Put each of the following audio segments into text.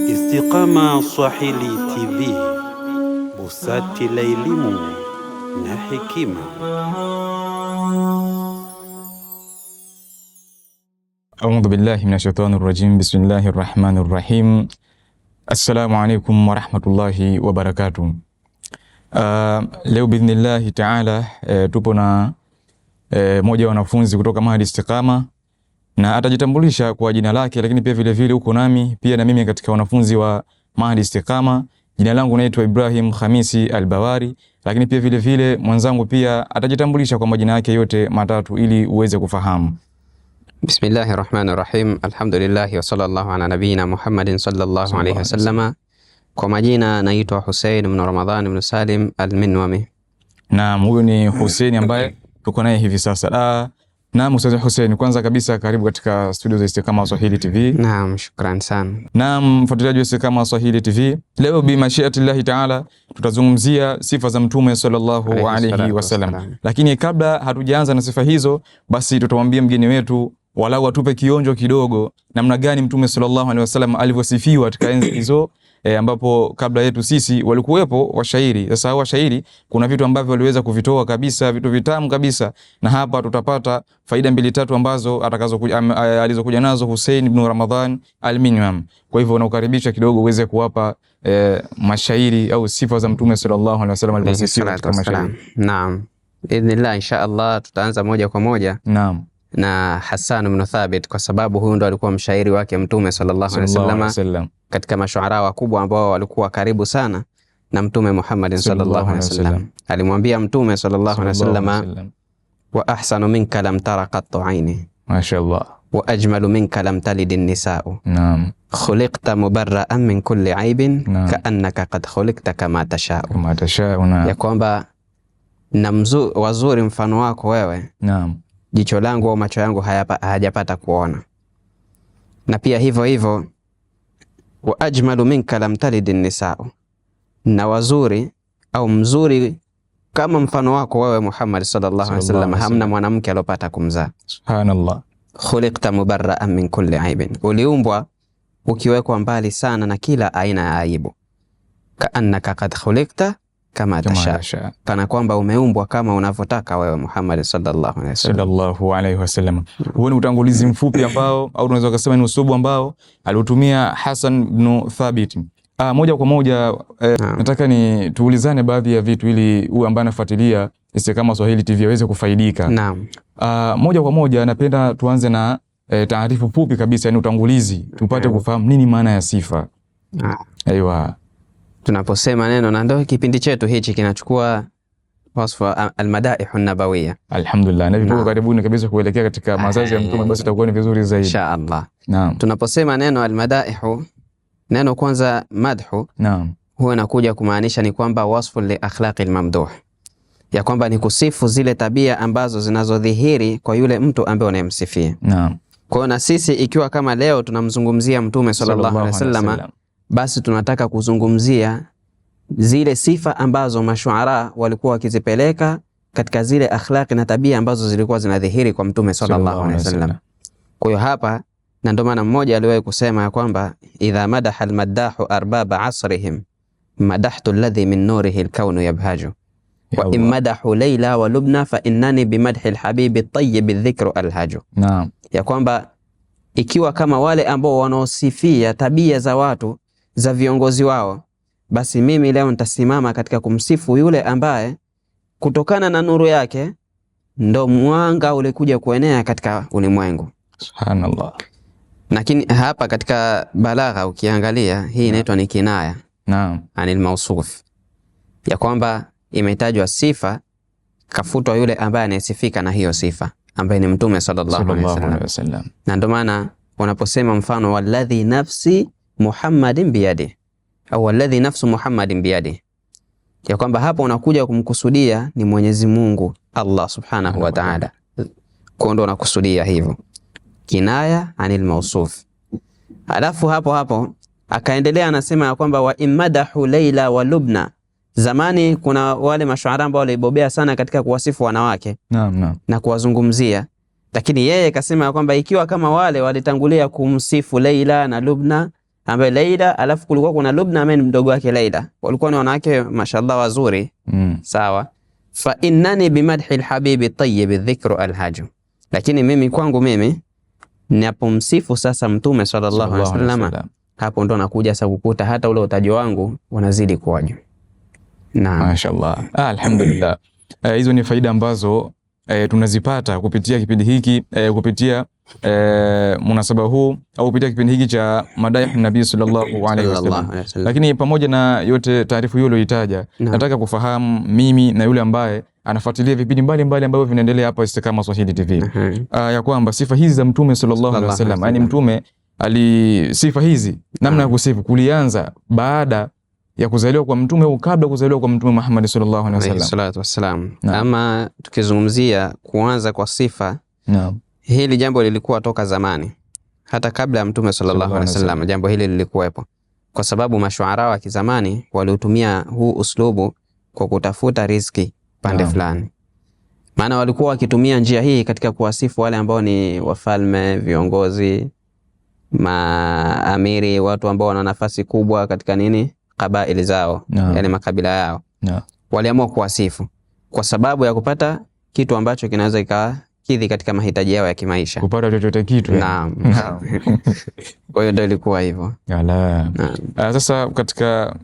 Istiqama Swahili TV, busati la elimu na hekima. A'udhu billahi minash shaitani rrajim. Bismillahir rahmanir rahim. Assalamu alaykum wa rahmatullahi wa barakatuh. Leo biidhnillahi ta'ala tupo na moja wa wanafunzi kutoka Mahadi Istiqama, na atajitambulisha kwa jina lake, lakini pia vile vile uko nami pia na mimi katika wanafunzi wa Mahadi Istiqama. Jina langu naitwa Ibrahim Khamisi Albawari, lakini pia vile vile mwenzangu pia atajitambulisha kwa majina yake yote matatu ili uweze kufahamu. Bismillahirrahmanirrahim. Alhamdulillah wa sallallahu ala nabiyina Muhammadin sallallahu alayhi wasallam. Kwa majina naitwa Hussein ibn Ramadhan ibn Salim Al-Minwami. Naam, huyu ni Hussein ambaye tuko naye hivi sasa. Naam, Ustaz Hussein, kwanza kabisa karibu katika studio za Istiqama Swahili TV. Naam, shukran sana. Naam, mfuatiliaji wa Istiqama Swahili TV. Leo bi mashiatillahi ta'ala tutazungumzia sifa za Mtume sallallahu alayhi wasallam. Lakini kabla hatujaanza na sifa hizo, basi tutamwambia mgeni wetu walau atupe kionjo kidogo namna gani Mtume sallallahu alaihi wasallam alivyosifiwa katika enzi hizo, ambapo kabla yetu sisi walikuwepo washairi. Sasa hao washairi kuna vitu ambavyo waliweza kuvitoa kabisa, vitu vitamu kabisa, na hapa tutapata faida mbili tatu ambazo alizokuja nazo Hussein ibn Ramadhan Al-Minwam. Kwa hivyo naukaribisha kidogo uweze kuwapa mashairi au sifa za Mtume sallallahu alaihi wasallam alivyosifiwa katika mashairi. Naam, biidhnillah inshallah tutaanza moja kwa moja. Naam, na Hassan ibn Thabit, kwa sababu huyu ndo alikuwa mshairi wake Mtume sallallahu alaihi wasallam, katika mashuara wakubwa ambao walikuwa karibu sana na Mtume Muhammad sallallahu alaihi wasallam. Alimwambia Mtume sallallahu alaihi wasallam, wa ahsanu minka lam tara qattu aini, mashaallah, wa ajmalu minka lam talid an-nisaa. Naam, khuliqta mubarra'an min kulli aibin ka'annaka qad khuliqta kama tasha'u. Naam, ya kwamba na wazuri mfano wako wewe. Naam, jicho langu au macho yangu hayajapata kuona. Na pia hivyo hivyo, wa ajmalu minka lam talid an-nisaa, na wazuri au mzuri kama mfano wako wewe Muhammad sallallahu alaihi wasallam hamna mwanamke alopata kumzaa. Subhanallah. Khuliqta mubarra'an min kulli aibin, uliumbwa ukiwekwa mbali sana na kila aina ya aibu. Kaannaka qad khuliqta kama tasha, kana kwamba umeumbwa kama unavyotaka wewe Muhammad sallallahu alaihi wasallam. Huo ni utangulizi mfupi ambao au tunaweza kusema ni usubu ambao aliutumia Hassan ibn Thabit. Moja kwa moja nataka ni tuulizane baadhi ya vitu ili huyu ambaye anafuatilia Istiqama Swahili TV aweze kufaidika. Naam. Moja kwa moja napenda tuanze na taarifa fupi kabisa, yani utangulizi, tupate kufahamu nini maana ya sifa. Aiwa. Tunaposema neno, na ndio kipindi chetu hichi kinachukua wasfa al-madaihu an-nabawiyya. Alhamdulillah, na vitu karibuni kabisa kuelekea katika mazazi ya Mtume, basi itakuwa ni vizuri zaidi inshallah. Naam. Tunaposema neno al-madaihu, neno kwanza madhu, naam, huwa inakuja kumaanisha ni kwamba wasfu li akhlaqi al-mamduh, ya kwamba ni kusifu zile tabia ambazo zinazodhihiri kwa yule mtu ambaye unayemsifia. Naam. Kwa hiyo na sisi ikiwa kama leo tunamzungumzia Mtume sallallahu alaihi wasallam, basi tunataka kuzungumzia zile sifa ambazo mashuara walikuwa wakizipeleka katika zile akhlaqi na tabia ambazo zilikuwa zinadhihiri kwa Mtume sallallahu alaihi wasallam. Kwa hiyo hapa, na ndio maana mmoja aliwahi kusema ya kwamba idha madaha almaddahu arbaba asrihim madahtu alladhi min nurihi alkaunu yabhaju wa in madahu layla wa lubna fa innani bimadhi alhabibi at-tayyib adh-dhikru alhaju. Naam, ya kwamba ikiwa kama wale ambao wanaosifia tabia za watu za viongozi wao, basi mimi leo nitasimama katika kumsifu yule ambaye kutokana na nuru yake ndo mwanga ulikuja kuenea katika ulimwengu. Subhanallah. Lakini hapa katika balagha ukiangalia hii inaitwa ni kinaya. Naam, anil mausuf, ya kwamba imetajwa sifa kafutwa yule ambaye anayesifika na hiyo sifa ambaye ni Mtume sallallahu alaihi wasallam. Na ndio maana unaposema mfano walladhi nafsi Muhammadin biyadi au walladhi nafsu Muhammadin biyadi, ya kwamba hapo unakuja kumkusudia ni Mwenyezi Mungu Allah subhanahu wa ta'ala, kwa ndo unakusudia hivyo kinaya anil mausuf. Alafu hapo akaendelea anasema ya kwamba wa imadahu Laila wa Lubna. Zamani kuna wale mashuara ambao walibobea sana katika kuwasifu wanawake naam, na kuwazungumzia, Lakini yeye kasema kwamba ikiwa kama wale walitangulia kumsifu Leila na Lubna, ambaye Leila alafu kulikuwa kuna Lubna ambaye ni mdogo wake Leila, walikuwa ni wanawake mashallah wazuri, sawa. Fa innani bimadhi alhabibi tayyib adh-dhikru alhaju, lakini mimi kwangu mimi ninapomsifu sasa mtume sallallahu alaihi wasallam, hapo ndo nakuja sasa kukuta hata ule utaji wangu unazidi kuwa juu. Naam, mashaallah, alhamdulillah. Hizo ni faida ambazo tunazipata kupitia kipindi hiki, kupitia munasaba huu au kupitia kipindi hiki cha madaihi nabii sallallahu alaihi wasallam. Lakini pamoja na yote taarifu hiyo uliyoitaja, nataka kufahamu mimi na yule ambaye anafuatilia vipindi mbalimbali ambavyo vinaendelea hapa Istiqama Swahili TV, ya kwamba sifa hizi za mtume sallallahu alaihi wasallam, yani mtume sifa hizi namna ya kusifu kulianza baada ya kuzaliwa kwa mtume au kabla kuzaliwa kwa mtume Muhammad sallallahu alaihi wasallam. Ama tukizungumzia kuanza kwa sifa, hili jambo lilikuwa toka zamani, hata kabla ya mtume sallallahu alaihi wasallam jambo hili lilikuwepo, kwa sababu mashuara wa kizamani waliutumia huu uslubu kwa kutafuta riziki pande fulani. Maana walikuwa wakitumia njia hii katika kuwasifu wale ambao ni wafalme, viongozi, maamiri, watu ambao wana nafasi kubwa katika kabaili zao, yani makabila yao. Waliamua kuwasifu kwa sababu ya kupata kitu ambacho kinaweza ikakidhi katika mahitaji yao ya kimaisha, kupata chochote kitu. Naam. Kwa hiyo ndio ilikuwa hivyo. Sasa katika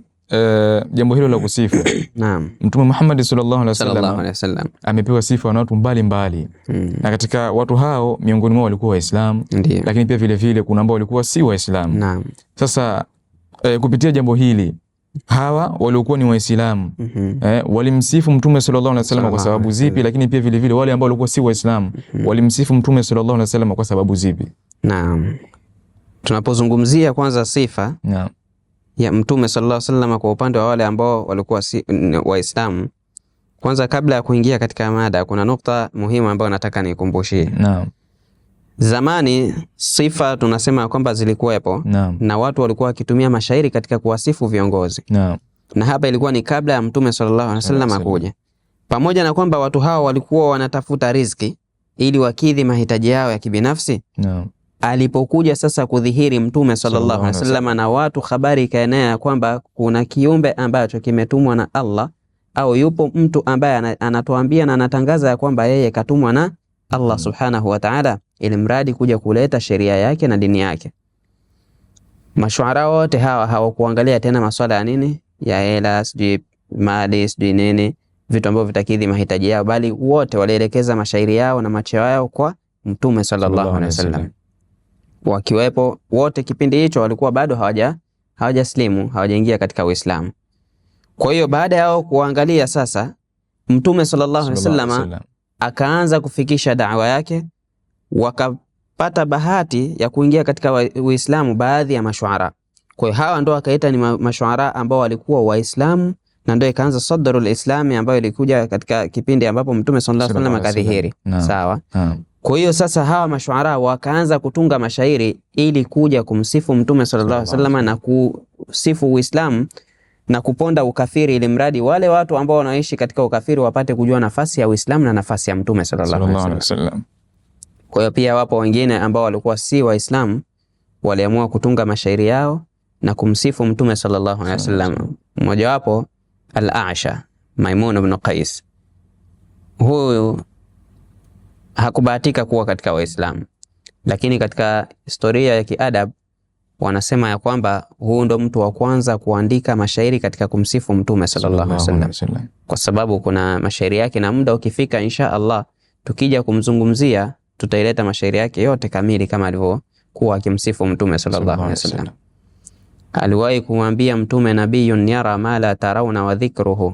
jambo hilo la kusifu, naam, Mtume Muhammad sallallahu alaihi wasallam amepewa sifa na watu mbalimbali, na katika watu hao miongoni mwao walikuwa Waislamu, lakini pia vile vile kuna ambao walikuwa si Waislamu. Naam. Sasa kupitia jambo hili, hawa waliokuwa ni Waislamu walimsifu Mtume sallallahu alaihi wasallam kwa sababu zipi? Lakini pia vile vile wale ambao walikuwa si Waislamu walimsifu Mtume sallallahu alaihi wasallam kwa sababu zipi? Naam. Tunapozungumzia kwanza sifa, naam, ya Mtume sallallahu alaihi wasallam kwa upande wa wale ambao walikuwa si Waislamu, kwanza kabla ya kuingia katika mada, kuna nukta muhimu ambayo nataka nikumbushie. Naam. Zamani sifa tunasema kwamba zilikuwepo, na watu walikuwa wakitumia mashairi katika kuwasifu viongozi. Na hapa ilikuwa ni kabla ya Mtume sallallahu alaihi wasallam akuja. Pamoja na kwamba watu hao walikuwa wanatafuta riziki ili wakidhi mahitaji yao ya kibinafsi. Alipokuja sasa kudhihiri Mtume sallallahu alaihi wasallam na watu habari ikaenea kwamba kuna kiumbe ambacho kimetumwa na Allah, au yupo mtu ambaye anatuambia na anatangaza ya kwamba yeye katumwa na Allah subhanahu wa ta'ala, ili mradi kuja kuleta sheria yake na dini yake. Mashuara wote hawa hawakuangalia tena masuala ya ya hela, sijui mali, sijui nini, vitu ambavyo vitakidhi mahitaji yao, bali wote walielekeza mashairi yao na macho yao kwa Mtume sallallahu alaihi wasallam. Wakiwepo wote kipindi hicho walikuwa bado hawajaslimu, hawajaingia katika Uislamu. Kwa hiyo baada yao kuangalia sasa, Mtume sallallahu alaihi wasallam akaanza kufikisha da'wa yake, wakapata bahati ya kuingia katika Uislamu baadhi ya mashuara. Kwa hiyo hawa ndo akaita ni mashuara ambao walikuwa Waislamu, na ndio ikaanza Sadrul Islami ambayo ilikuja katika kipindi ambapo Mtume sallallahu alaihi wasallam akadhihiri. Sawa? Kwa hiyo sasa hawa mashuara wakaanza kutunga mashairi ili kuja kumsifu Mtume sallallahu alaihi wasallam na kusifu Uislamu na kuponda ukafiri, ili mradi wale watu ambao wanaishi katika ukafiri wapate kujua nafasi ya Uislamu na nafasi ya Mtume sallallahu alaihi wasallam. Kwa hiyo pia wapo wengine ambao walikuwa si Waislamu, waliamua kutunga mashairi yao na kumsifu Mtume sallallahu alaihi wasallam. Mmoja wapo Al-A'sha, Maimun ibn Qais. Huyu hakubahatika kuwa katika Waislamu, lakini katika historia ya kiadab wanasema ya kwamba huu ndo mtu wa kwanza kuandika mashairi katika kumsifu Mtume sallallahu alaihi wasallam, kwa sababu kuna mashairi yake, na muda ukifika insha Allah tukija kumzungumzia tutaileta mashairi yake yote kamili kama alivyokuwa akimsifu Mtume sallallahu alaihi wasallam. Aliwahi kumwambia Mtume, nabiyun yara ma la tarawna wa dhikruhu,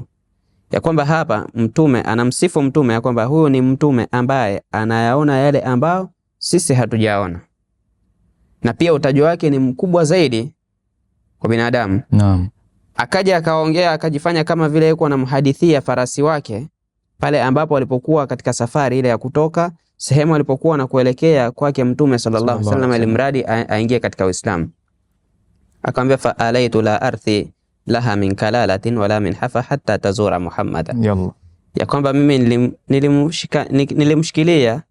ya kwamba hapa Mtume anamsifu Mtume ya kwamba huyu ni Mtume ambaye anayaona yale ambao sisi hatujaona, na pia utaji wake ni mkubwa zaidi kwa binadamu. Naam. Akaja akaongea akajifanya kama vile yuko anamhadithia farasi wake pale ambapo alipokuwa katika safari ile ya kutoka sehemu alipokuwa na kuelekea kwake Mtume sallallahu alaihi wasallam, ili mradi aingie katika Uislamu. Akamwambia, fa alaitu la arthi laha min kalalatin wala min hafa hatta tazura Muhammadan. Ya kwamba mimi nilimshikilia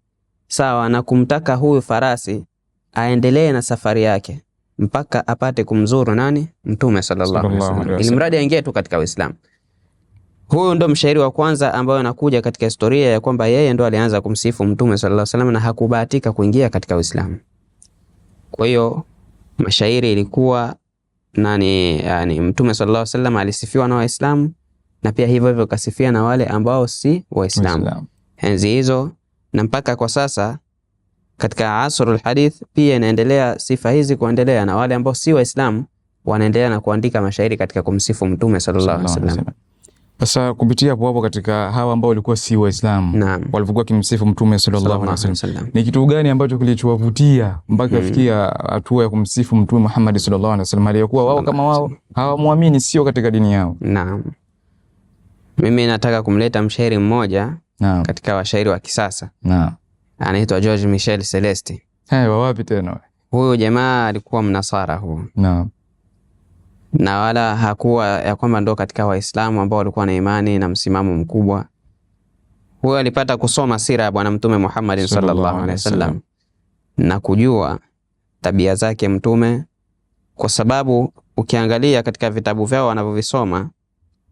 sawa na kumtaka huyu farasi aendelee na safari yake mpaka apate kumzuru nani? Mtume sallallahu alaihi wasallam, ili mradi aingie tu katika Uislamu. Huyu ndo mshairi wa kwanza ambaye anakuja katika historia ya kwamba yeye ndo alianza kumsifu Mtume sallallahu alaihi wasallam na hakubahatika kuingia katika Uislamu. Kwa hiyo mashairi ilikuwa yani Mtume sallallahu alaihi wasallam alisifiwa na Waislamu na pia hivyo hivyo kasifia na wale ambao si Waislamu enzi hizo, na mpaka kwa sasa katika asrul hadith pia inaendelea sifa hizi kuendelea, na wale ambao si Waislamu wanaendelea na kuandika mashairi katika kumsifu Mtume sallallahu alaihi wasallam. Sasa kupitia hapo katika hawa ambao walikuwa si Waislamu walivyokuwa kimsifu Mtume sallallahu alaihi wasallam, ni kitu gani ambacho kilichowavutia mpaka kufikia hatua ya kumsifu Mtume Muhammad sallallahu alaihi wasallam aliyokuwa wao kama wao hawamuamini, sio katika dini yao? Naam, mimi nataka kumleta mshairi mmoja katika washairi wa kisasa. Anaitwa George Michel Celeste. Wa wapi tena? Huyu jamaa alikuwa mnasara huyu. Na wala hakuwa ya kwamba ndo katika Waislamu ambao walikuwa na imani na msimamo mkubwa. Huyu alipata kusoma sira ya Bwana Mtume Muhammad sallallahu alaihi wasallam na kujua tabia zake Mtume, kwa sababu ukiangalia katika vitabu vyao wanavyovisoma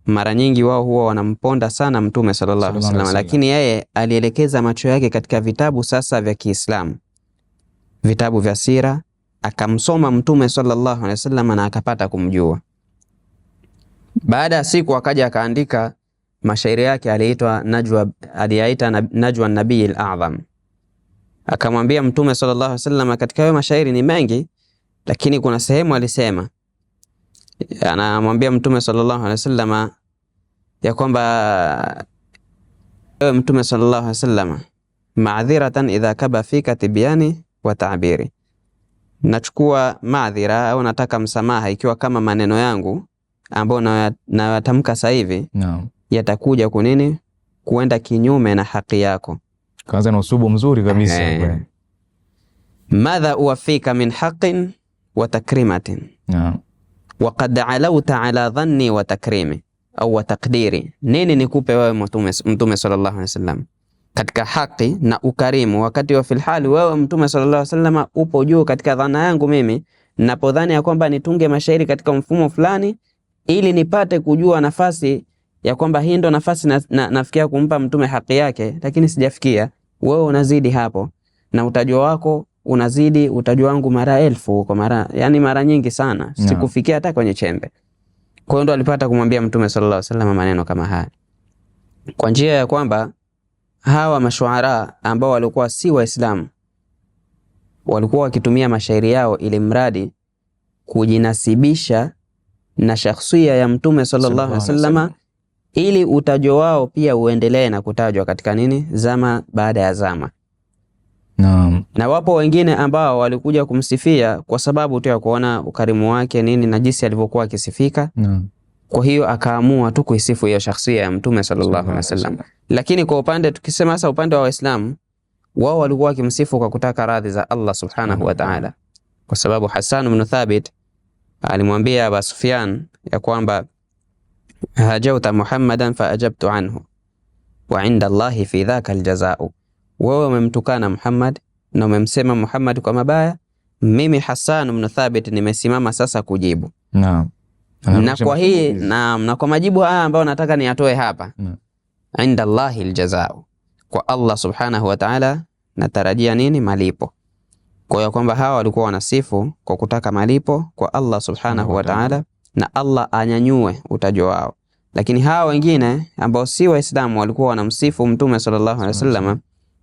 mara nyingi wao huwa wanamponda sana Mtume sallallahu alaihi wasallam, lakini yeye alielekeza macho yake katika vitabu sasa vya Kiislamu, vitabu vya sira, akamsoma Mtume sallallahu alaihi wasallam na akapata kumjua. Baada ya siku akaja akaandika mashairi yake, aliyaita Najwa an-Nabii al-A'zam. Akamwambia Mtume sallallahu alaihi wasallam, katika hayo mashairi ni mengi, lakini kuna sehemu alisema, anamwambia Mtume sallallahu alaihi wasallam ya kwamba ewe Mtume sallallahu alaihi wasallam, ma'dhiratan idha kaba fika tibyani wa ta'biri, nachukua maadhira au nataka msamaha ikiwa kama maneno yangu ambayo nayatamka sasa hivi yatakuja kunini kuenda kinyume na haki yako. Kaanza na usubu mzuri kabisa. Madha uwafika min haqqin wa takrimatin wa qad alawta ala dhanni wa takrimi au wa taqdiri, nini nikupe wewe Mtume sallallahu alaihi wasallam katika haki na ukarimu, wakati wa filhali wewe Mtume sallallahu alaihi wasallam upo juu katika dhana yangu mimi, ninapodhani ya kwamba nitunge mashairi katika mfumo fulani ili nipate kujua nafasi ya kwamba hii ndo nafasi nafikia kumpa Mtume haki yake, lakini sijafikia. Wewe unazidi hapo na utajua wako unazidi utajua wangu mara elfu, kwa mara nyingi sana, sikufikia hata kwenye chembe. Kwa hiyo ndo alipata kumwambia Mtume sallallahu alaihi wasallam maneno kama haya, kwa njia ya kwamba hawa mashuara ambao walikuwa si Waislamu walikuwa wakitumia mashairi yao ili mradi kujinasibisha na shakhsia ya Mtume sallallahu alaihi wasallam, ili utajo wao pia uendelee na kutajwa katika nini, zama baada ya zama. Na wapo wengine ambao walikuja kumsifia kwa sababu tu ya kuona ukarimu wake nini na jinsi alivyokuwa akisifika. Kwa hiyo akaamua tu kuisifu hiyo shakhsia ya Mtume sallallahu alaihi wasallam. Lakini kwa upande tukisema sasa upande wa Waislamu, wao walikuwa wakimsifu kwa kutaka radhi za Allah subhanahu wa ta'ala, kwa sababu Hassan ibn Thabit alimwambia Abu Sufyan ya kwamba hajauta Muhammadan fa ajabtu anhu wa inda Allahi fi dhaka aljazao, wewe umemtukana Muhammad na umemsema Muhammad kwa mabaya, mimi Hassan ibn Thabit nimesimama sasa kujibu. Na kwa hii na kwa majibu haya ambayo nataka niatoe hapa, inda Allahi aljazao, kwa Allah subhanahu wa ta'ala natarajia nini? Malipo. Kwa hiyo kwamba hawa walikuwa wanasifu kwa kutaka malipo kwa Allah subhanahu wa ta'ala, na Allah anyanyue utajo wao. Lakini hawa wengine ambao si Waislamu walikuwa wanamsifu Mtume sallallahu alaihi wasallam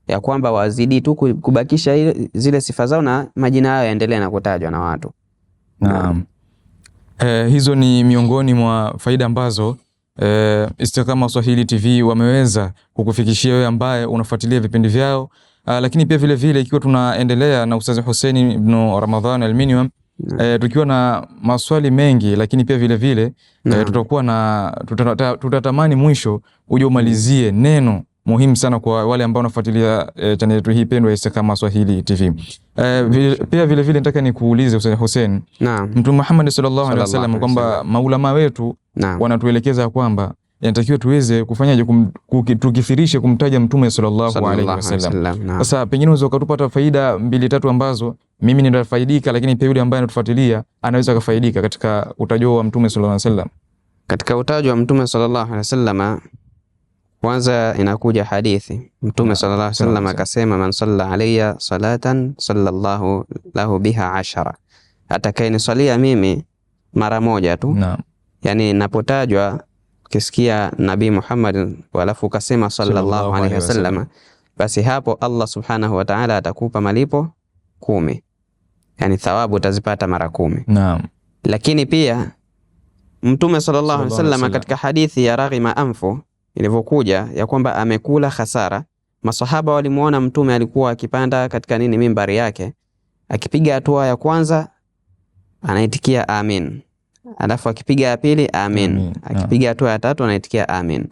ya kwamba wazidi tu kubakisha zile sifa zao na majina yao yaendelee na kutajwa na watu. Naam. Hizo ni miongoni mwa faida ambazo Istiqama Swahili TV wameweza kukufikishia wewe ambaye unafuatilia vipindi vyao. Lakini pia vile vile ikiwa tunaendelea na Ustaz Hussein ibn Ramadhan Aluminium, tukiwa na maswali mengi, lakini pia vile vile tutakuwa na tutatamani mwisho uje umalizie neno muhimu sana kwa wale ambao wanafuatilia channel yetu hii pendwa Istiqama Swahili TV. Pia vile vile nataka nikuulize Ustaz Hussein, Mtume Muhammad sallallahu alaihi wasallam kwamba maulama wetu wanatuelekeza kwamba inatakiwa tuweze kufanyaje, tukithirishe kumtaja Mtume sallallahu alaihi wasallam. Sasa pengine unaweza ukatupata faida 2-3 ambazo mimi nitafaidika, lakini pia yule ambaye anatufuatilia anaweza kufaidika katika utajo wa Mtume sallallahu alaihi wasallam. Katika utajo wa Mtume sallallahu alaihi wasallam, kwanza inakuja hadithi. Mtume sallallahu alaihi wasallam akasema, man salla alayya salatan sallallahu lahu biha 10, atakayeniswalia mimi mara moja tu. Yani napotajwa kisikia Nabii Muhammad alafu ukasema sallallahu alaihi wasallam, basi hapo Allah subhanahu wa ta'ala atakupa malipo 10, yani thawabu utazipata mara 10. Naam. Lakini pia Mtume sallallahu alaihi wasallam katika hadithi ya Raghima Anfu ilivyokuja ya kwamba amekula hasara, masahaba walimuona Mtume alikuwa akipanda katika mimbari yake, akipiga hatua ya kwanza anaitikia amin, alafu akipiga ya pili amin, akipiga hatua ya tatu anaitikia amin.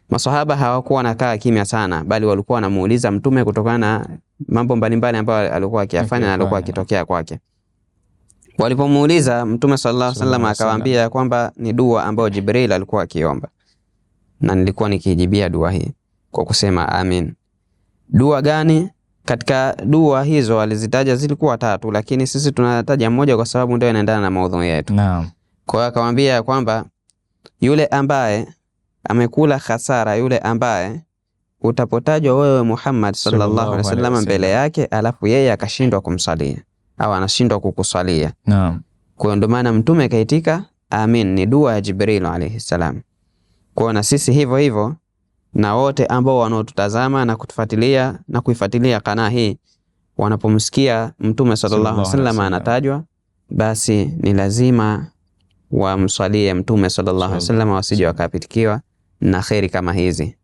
Masahaba hawakuwa wanakaa kimya sana, bali walikuwa wanamuuliza Mtume kutokana na mambo mbalimbali ambayo alikuwa akiyafanya na alikuwa akitokea kwake. Walipomuuliza Mtume sallallahu alaihi wasallam akawaambia kwamba ni dua ambayo Jibril alikuwa akiomba, na nilikuwa nikijibia dua hii kwa kusema amin. Dua gani? Katika dua hizo alizitaja zilikuwa 3, lakini sisi tunataja moja kwa sababu ndio inaendana na maudhui yetu. Naam. Kwa hiyo akamwambia kwamba yule ambaye amekula hasara, yule ambaye utapotajwa wewe Muhammad sallallahu alaihi wasallam mbele yake, alafu yeye akashindwa kumsalia au anashindwa kukusalia. Naam. Kwa ndio maana Mtume kaitika amin, ni dua ya Jibril alayhi salam. Kwa na sisi hivyo hivyo, na wote ambao wanaotutazama na kutufuatilia na kuifuatilia kanaa hii, wanapomsikia Mtume sallallahu alaihi wasallam anatajwa, basi ni lazima wamswalie Mtume sallallahu alaihi wasallam, wasije wakapitikiwa na khairi kama hizi.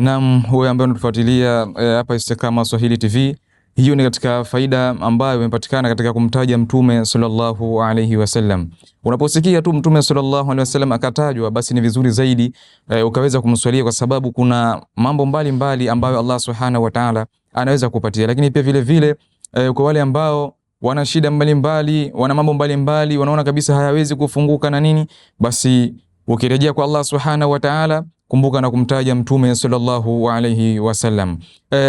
Naam, wewe ambaye unatufuatilia hapa Istiqama Swahili TV, hiyo ni katika faida ambayo imepatikana katika kumtaja Mtume sallallahu alaihi wasallam. Unaposikia tu Mtume sallallahu alaihi wasallam akatajwa, basi ni vizuri zaidi ukaweza kumswalia, kwa sababu kuna mambo mbalimbali ambayo Allah subhanahu wa ta'ala anaweza kupatia. Lakini pia vile vile kwa wale ambao wana shida mbalimbali, wana mambo mbalimbali, wanaona kabisa hayawezi kufunguka na nini, basi ukirejea kwa Allah subhanahu wa ta'ala, kumbuka na kumtaja Mtume sallallahu alaihi wasallam.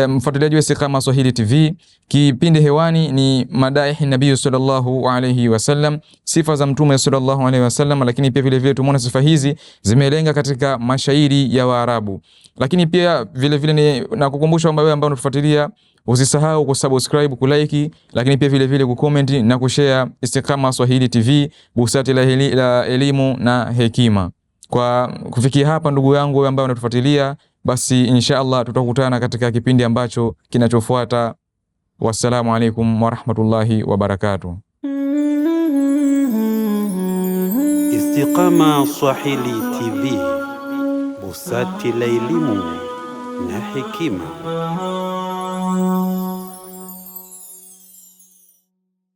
Mfuatiliaji wa Istiqama Swahili TV, kipindi hewani ni madaihi Nabii sallallahu alaihi wasallam, sifa za Mtume sallallahu alaihi wasallam. Lakini pia vile vile tumeona sifa hizi zimelenga katika mashairi ya Waarabu. Lakini pia vile vile ni na kukumbusha kwamba wewe ambao unatufuatilia, usisahau kusubscribe, kulike, lakini pia vile vile kucomment na kushare Istiqama Swahili TV, busati la elimu na hekima. Kwa kufikia hapa, ndugu yangu wewe ambaye unatufuatilia, basi inshallah tutakutana katika kipindi ambacho kinachofuata. Wassalamu alaikum warahmatullahi wabarakatuh. Istiqama Swahili TV, busati la elimu na hekima.